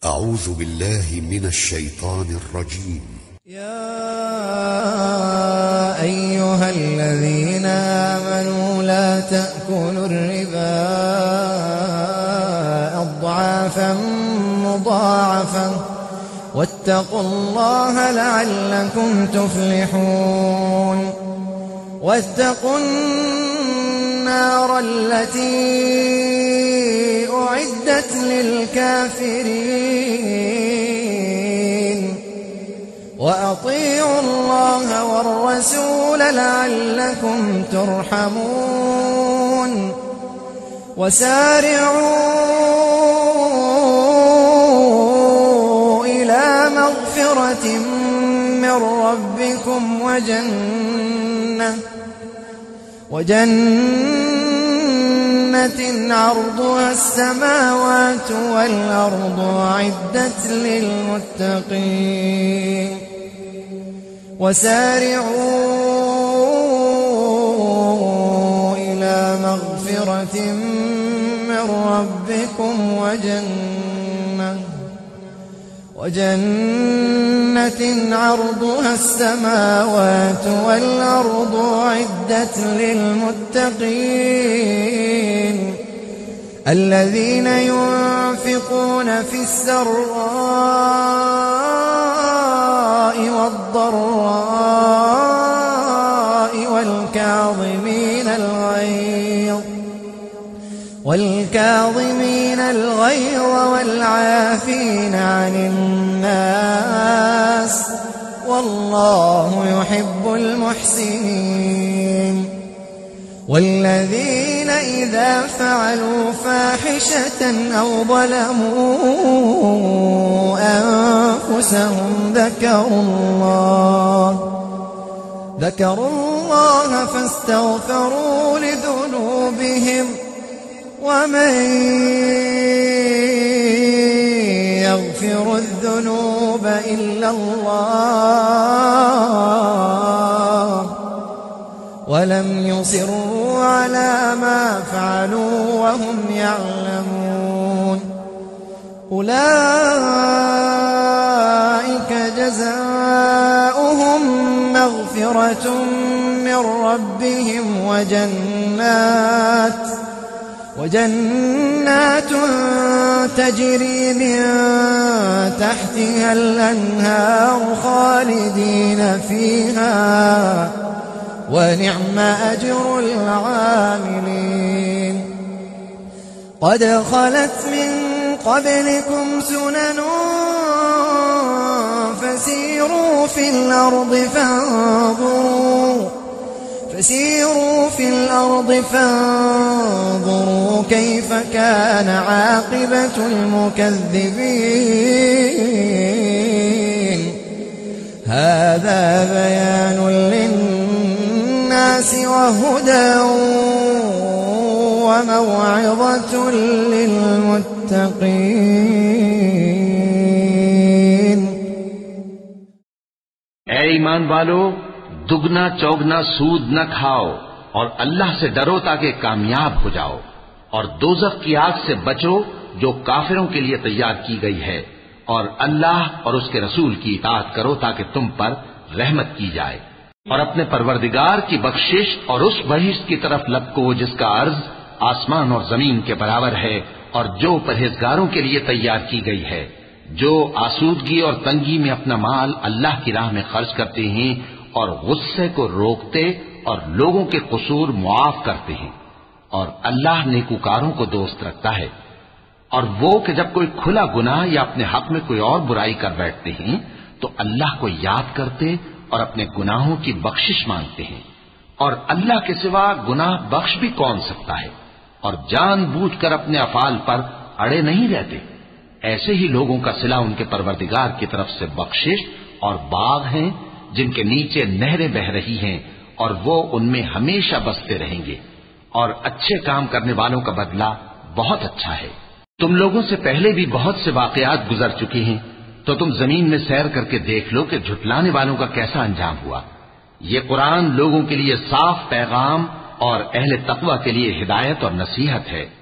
أعوذ بالله من الشيطان الرجيم. يا أيها الذين آمنوا لا تأكلوا الربا أضعافا مضاعفة واتقوا الله لعلكم تفلحون. واتقوا النار التي أعدت للكافرين وأطيعوا الله والرسول لعلكم ترحمون. وسارعوا إلى مغفرة من ربكم وجنة عرضها السماوات والأرض أعدت للمتقين. وسارعوا إلى مغفرة من ربكم وجنة عرضها السماوات والأرض أعدت للمتقين الذين ينفقون في السراء والضراء والكاظمين الغيظ والعافين عن الناس والله يحب المحسنين. والذين إذا فعلوا فاحشة أو ظلموا أنفسهم ذكروا الله فاستغفروا لذنوبهم ومن يغفر الذنوب إلا الله ولم يصروا على ما فعلوا وهم يعلمون. أولئك جزاؤهم مغفرة من ربهم وجنات تجري من تحتها الأنهار خالدين فيها ونعم أجر العاملين. قد خلت من قبلكم سنن فسيروا في الأرض فانظروا كيف كان عاقبة المكذبين. هذا بيان للناس وهدى وموعظة للمتقين. ऐ ईमान वालो, दुगना चौगना सूद न खाओ और अल्लाह से डरो ताकि कामयाब हो जाओ, और दोज़ख की आग से बचो जो काफिरों के लिए तैयार की गई है, और अल्लाह और उसके रसूल की इताअत करो ताकि तुम पर रहमत की जाए। और अपने परवरदिगार की बख्शिश और उस बहिश्त की तरफ लपको जिसका अर्ज आसमान और जमीन के बराबर है, और जो परहेजगारों के लिए तैयार की गई है, जो आसूदगी और तंगी में अपना माल अल्लाह की राह में खर्च करते हैं और गुस्से को रोकते और लोगों के कसूर मुआफ करते हैं, और अल्लाह नेकूकारों को दोस्त रखता है। और वो कि जब कोई खुला गुनाह या अपने हक में कोई और बुराई कर बैठते हैं तो अल्लाह को याद करते और अपने गुनाहों की बख्शिश मांगते हैं, और अल्लाह के सिवा गुनाह बख्श भी कौन सकता है, और जानबूझकर अपने अफाल पर अड़े नहीं रहते। ऐसे ही लोगों का सिला उनके परवरदिगार की तरफ से बख्शिश और बाग हैं जिनके नीचे नहरें बह रही हैं, और वो उनमें हमेशा बसते रहेंगे, और अच्छे काम करने वालों का बदला बहुत अच्छा है। तुम लोगों से पहले भी बहुत से वाकयात गुजर चुके हैं, तो तुम जमीन में सैर करके देख लो कि झुटलाने वालों का कैसा अंजाम हुआ। ये कुरान लोगों के लिए साफ पैगाम और अहले तकवा के लिए हिदायत और नसीहत है।